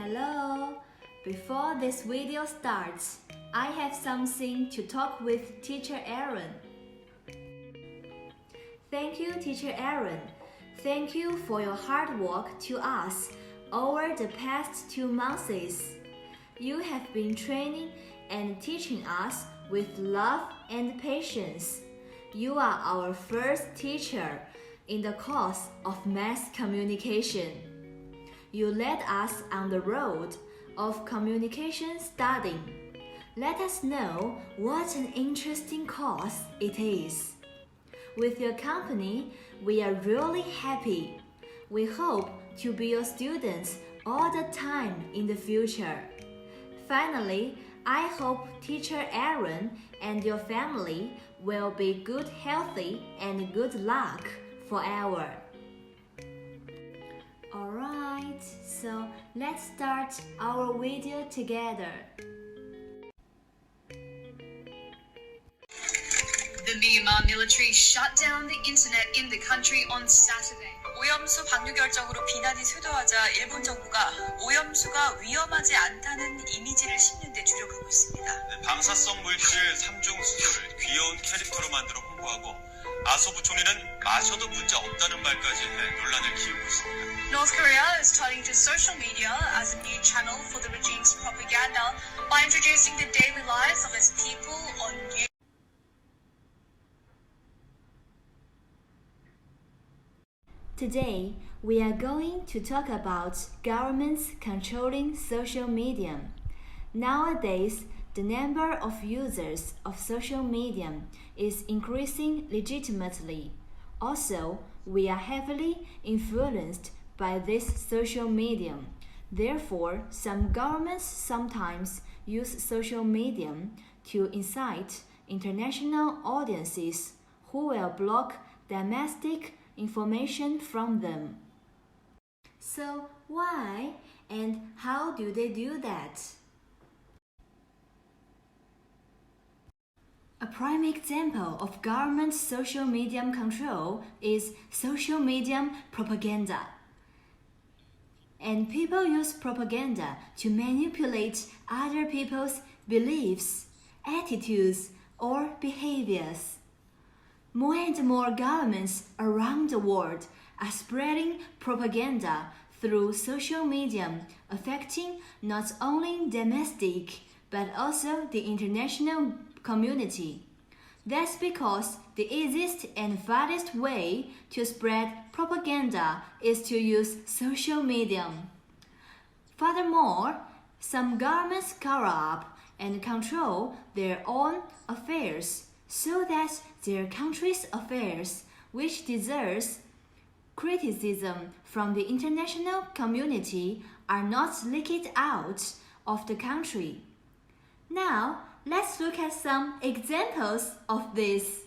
Hello! Before this video starts, I have something to talk with Teacher Aaron. Thank you, Teacher Aaron. Thank you for your hard work to us over the past 2 months. You have been training and teaching us with love and patience. You are our first teacher in the course of mass communication. You led us on the road of communication studying. Let us know what an interesting course it is. With your company, we are really happy. We hope to be your students all the time in the future. Finally, I hope Teacher Aaron and your family will be good, healthy, and good luck forever. Alright, so let's start our video together. The Myanmar military shut down the internet in the country on Saturday. 오염수 방류 결정으로 비난이 쇄도하자 일본 정부가 오염수가 위험하지 않다는 이미지를 심는 데 주력하고 있습니다. 방사성 물질 3중 수소를 귀여운 캐릭터로 만들어 홍보하고 아소 부총리는 마셔도 문제 없다는 말까지 해 논란을 키우고 있습니다. North Korea is turning to social media as a new channel for the regime's propaganda by introducing the daily lives of its people on YouTube. Today, we are going to talk about governments controlling social media. Nowadays, the number of users of social media is increasing legitimately. Also, we are heavily influenced by this social media. Therefore, some governments sometimes use social media to incite international audiences who will block domestic information from them. So why and how do they do that? A prime example of government social media control is social media propaganda. And people use propaganda to manipulate other people's beliefs, attitudes, or behaviors. More and more governments around the world are spreading propaganda through social media, affecting not only domestic but also the international community. That's because the easiest and fastest way to spread propaganda is to use social media. Furthermore, some governments cover up and control their own affairs so that their country's affairs, which deserves criticism from the international community, are not leaked out of the country. Now, let's look at some examples of this.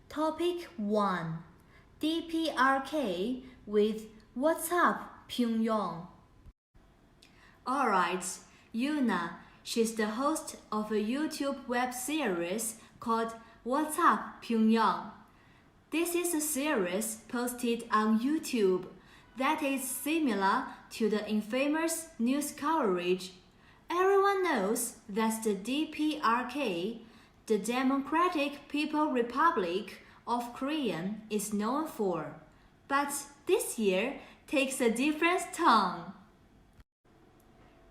Topic 1. DPRK with What's Up Pyongyang. Alright, Yuna, she's the host of a YouTube web series called What's Up Pyongyang. This is a series posted on YouTube that is similar to the infamous news coverage. Everyone knows that the DPRK, the Democratic People's Republic of Korea, is known for. But this year takes a different tone.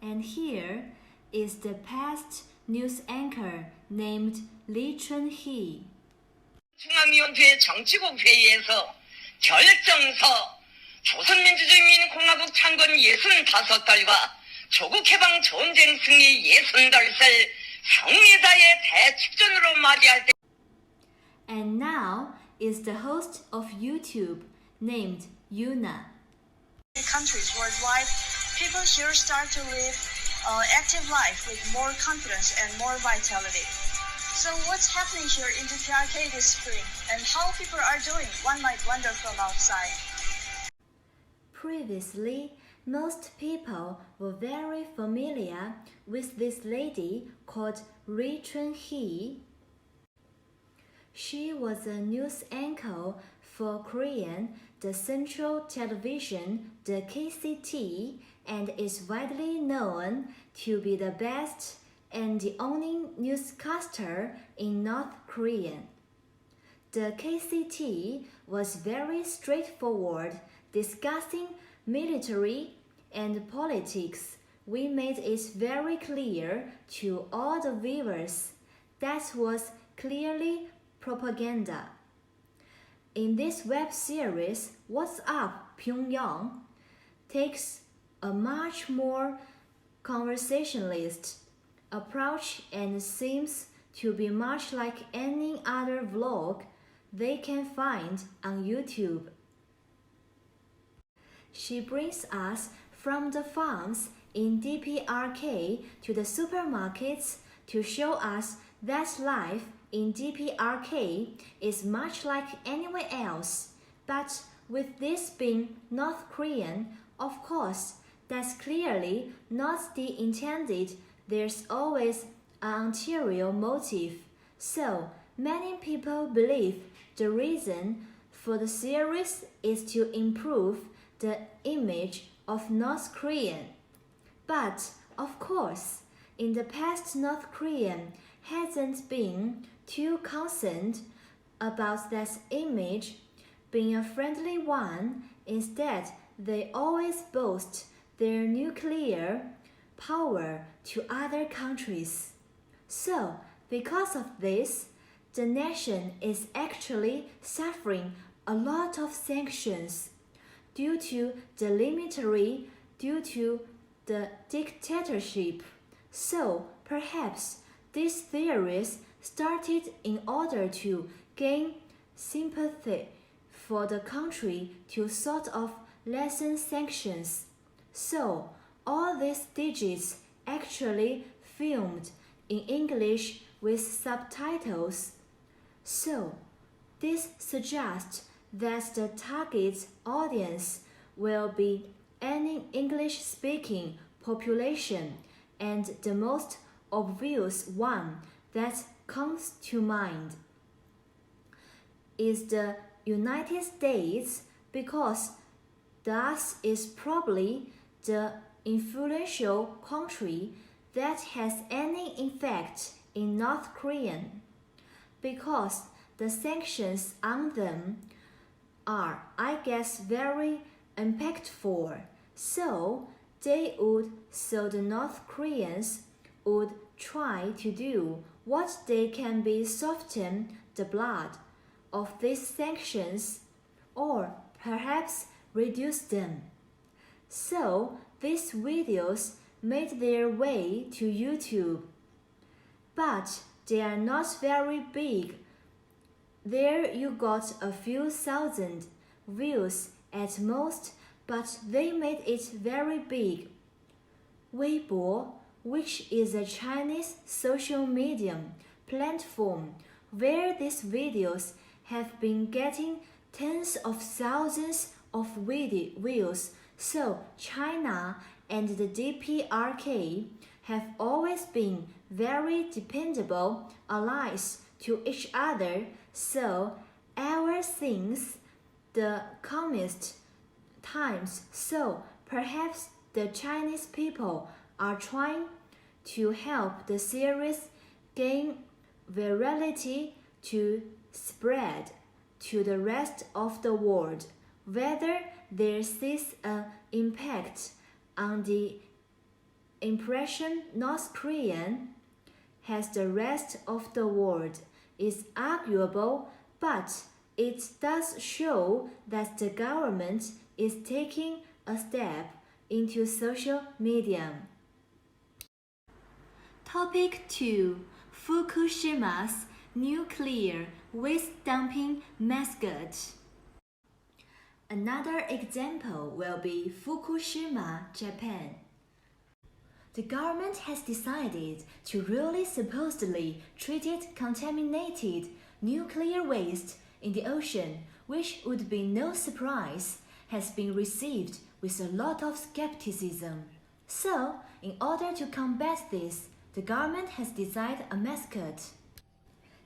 And here is the past news anchor named Lee Chun-hee. 중앙위원회 정치국 회의에서 결정서 조선민주주의인민공화국 창건 65달과 조국 해방 전쟁 승리 60살 성리자의 대축전으로 맞이할 때. And now is the host of YouTube named Yuna. In countries worldwide, people here start to live active life with more confidence and more vitality. So what's happening here in the PRK this spring and how people are doing, one might wonder from outside. Previously, most people were very familiar with this lady called Lee Chun-hee. She was a news anchor for Korean, the Central Television, the KCT, and is widely known to be the best and the only newscaster in North Korea. The KCT was very straightforward, discussing military and politics. We made it very clear to all the viewers that was clearly propaganda. In this web series, What's Up Pyongyang takes a much more conversationalist approach and seems to be much like any other vlog they can find on YouTube. She brings us from the farms in DPRK to the supermarkets to show us that life in DPRK is much like anywhere else. But with this being North Korean, of course, that's clearly not the intended. There's always an ulterior motive. So many people believe the reason for the series is to improve the image of North Korean. But of course, in the past, North Korean hasn't been too concerned about that image being a friendly one. Instead, they always boast their nuclear power to other countries. So, because of this, the nation is actually suffering a lot of sanctions due to the military, due to the dictatorship. So, perhaps these theories started in order to gain sympathy for the country to sort of lessen sanctions. So, all these digits actually filmed in English with subtitles. So, this suggests that the target audience will be any English-speaking population, and the most obvious one that comes to mind is the United States, because thus is probably the influential country that has any effect in North Korea, because the sanctions on them are, I guess, very impactful. So the North Koreans would try to do what they can be soften the blood of these sanctions, or perhaps reduce them. So these videos made their way to YouTube, but they are not very big. There you got a few thousand views at most, but they made it very big. Weibo, which is a Chinese social media platform where these videos have been getting tens of thousands of views. So China and the DPRK have always been very dependable allies to each other. So ever since the communist times, so perhaps the Chinese people are trying to help the series gain virality to spread to the rest of the world. Whether there is an impact on the impression North Korean has the rest of the world is arguable, but it does show that the government is taking a step into social media. Topic 2. Fukushima's nuclear waste dumping mascot. Another example will be Fukushima, Japan. The government has decided to really supposedly treat contaminated nuclear waste in the ocean, which would be no surprise, has been received with a lot of skepticism. So, in order to combat this, the government has designed a mascot.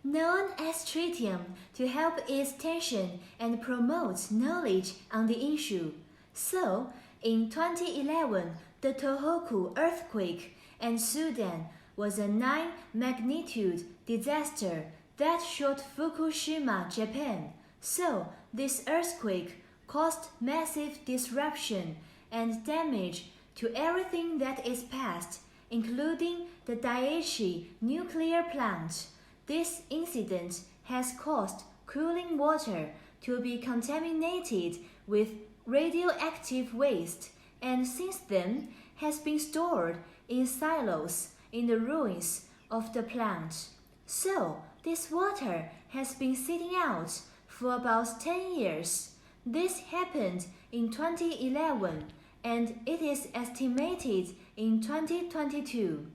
known as tritium, to help ease tension and promote knowledge on the issue. So, in 2011, the Tohoku earthquake in Sudan was a 9-magnitude disaster that shook Fukushima, Japan. So, this earthquake caused massive disruption and damage to everything that is past, including the Daiichi nuclear plant. This incident has caused cooling water to be contaminated with radioactive waste, and since then has been stored in silos in the ruins of the plant. So, this water has been sitting out for about 10 years. This happened in 2011, and it is estimated in 2022,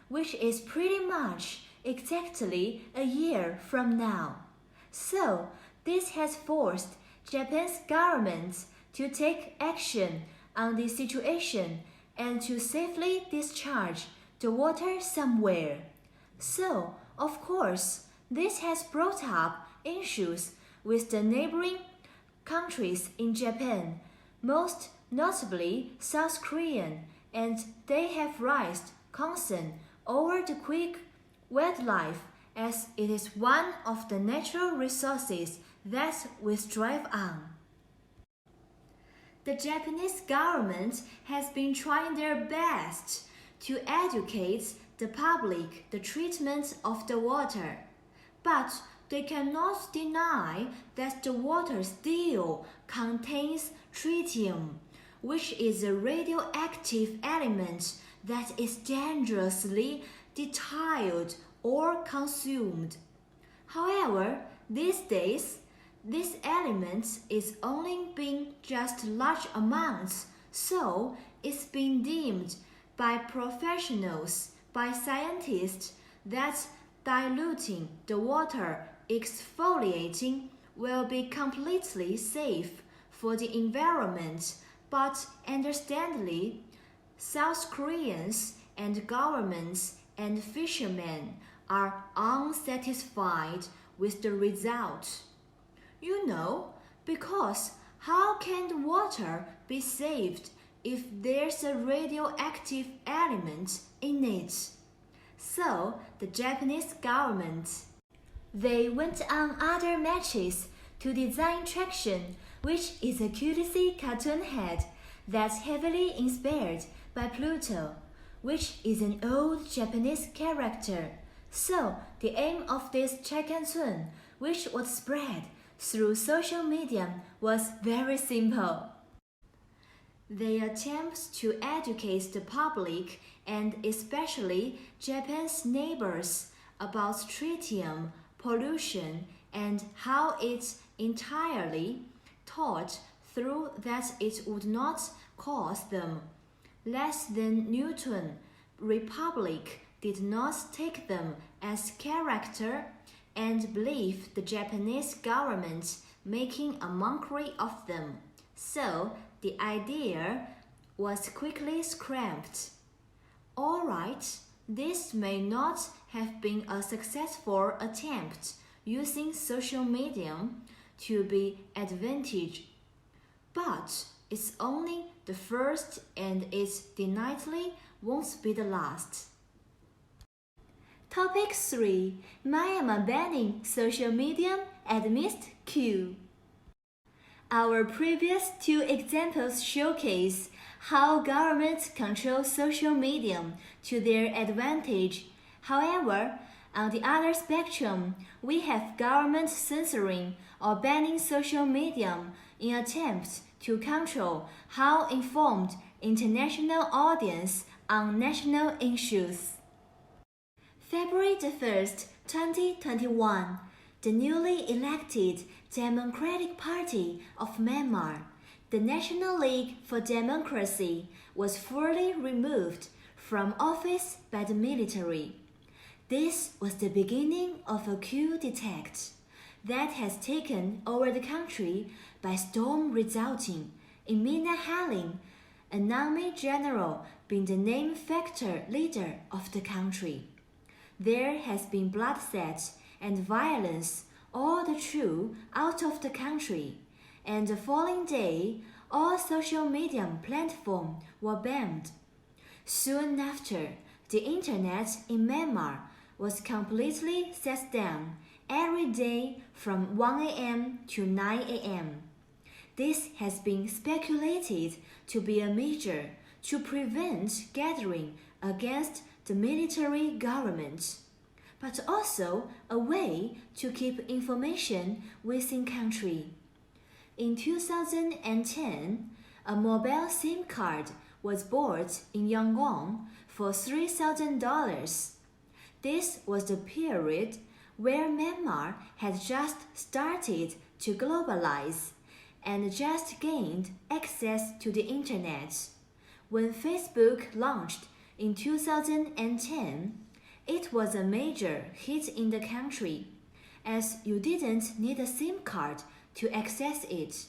which is pretty much exactly a year from now. So, this has forced Japan's government to take action on the situation and to safely discharge the water somewhere. So, of course, this has brought up issues with the neighboring countries in Japan, most notably South Korea, and they have raised concern over the quick wildlife, as it is one of the natural resources that we strive on. The Japanese government has been trying their best to educate the public the treatment of the water, but they cannot deny that the water still contains tritium, which is a radioactive element that is dangerously distilled or consumed. However, these days, this element is only being just large amounts, so it's been deemed by professionals, by scientists, that diluting the water exfoliating will be completely safe for the environment, but understandably, South Koreans and governments and fishermen are unsatisfied with the result. You know, because how can the water be saved if there's a radioactive element in it? So, the Japanese government, they went on other matches to design Traction, which is a cutesy cartoon head that's heavily inspired by Pluto, which is an old Japanese character. So, the aim of this Chakansun, which was spread through social media, was very simple. They attempt to educate the public and especially Japan's neighbors about tritium pollution and how it's entirely taught through that it would not cause them less than Newton. Republic did not take them as character and believe the Japanese government making a mockery of them. So the idea was quickly scrapped. Alright, this may not have been a successful attempt using social media to be advantage, but it's only the first and it definitely won't be the last. Topic 3. Myanmar banning social media amidst coup. Our previous two examples showcase how governments control social media to their advantage. However, on the other spectrum, we have governments censoring or banning social media in attempts to control how informed international audience on national issues. February 1st, 2021, the newly elected Democratic Party of Myanmar, the National League for Democracy, was fully removed from office by the military. This was the beginning of a coup d'etat that has taken over the country by storm, resulting in Mina Halim, an army general, being the de facto leader of the country. There has been bloodshed and violence all the through out of the country, and the following day, all social media platforms were banned. Soon after, the internet in Myanmar was completely shut down every day from 1 a.m. to 9 a.m. This has been speculated to be a measure to prevent gathering against the military government, but also a way to keep information within country. In 2010, a mobile SIM card was bought in Yangon for $3,000. This was the period where Myanmar had just started to globalize and just gained access to the internet. When Facebook launched in 2010, it was a major hit in the country, as you didn't need a SIM card to access it.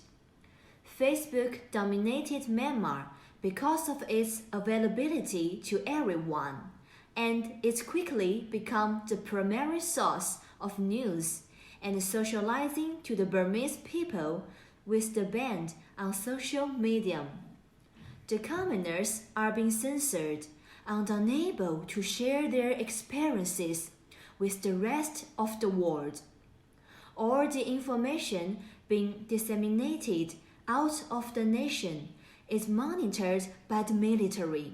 Facebook dominated Myanmar because of its availability to everyone, and it quickly became the primary source of news and socializing to the Burmese people with the ban on social media. The commoners are being censored and unable to share their experiences with the rest of the world. All the information being disseminated out of the nation is monitored by the military,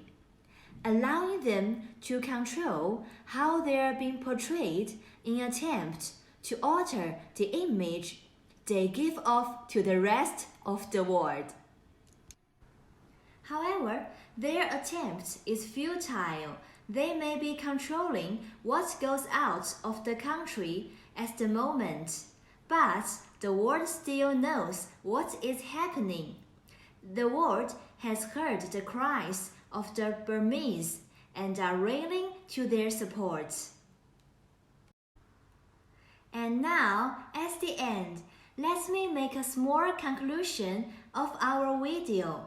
allowing them to control how they are being portrayed in an attempt to alter the image they give off to the rest of the world. However, their attempt is futile. They may be controlling what goes out of the country at the moment, but the world still knows what is happening. The world has heard the cries of the Burmese and are railing to their support. And now, at the end, let me make a small conclusion of our video.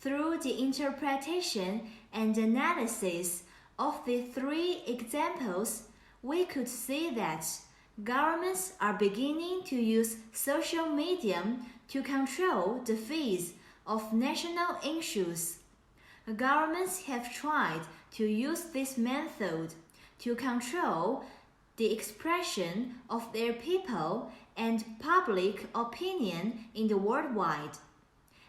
Through the interpretation and analysis of the three examples, we could see that governments are beginning to use social media to control the feeds of national issues. Governments have tried to use this method to control the expression of their people and public opinion in the worldwide.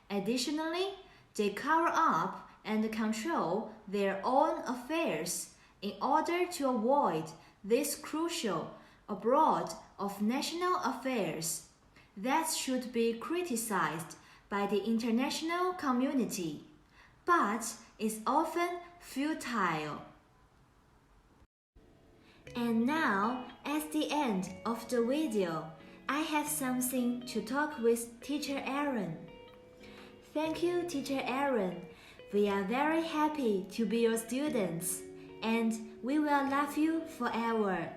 Additionally, they cover up and control their own affairs in order to avoid this crucial abroad of national affairs that should be criticized by the international community, but is often futile. And now, at the end of the video, I have something to talk with Teacher Aaron. Thank you, Teacher Aaron. We are very happy to be your students, and we will love you forever.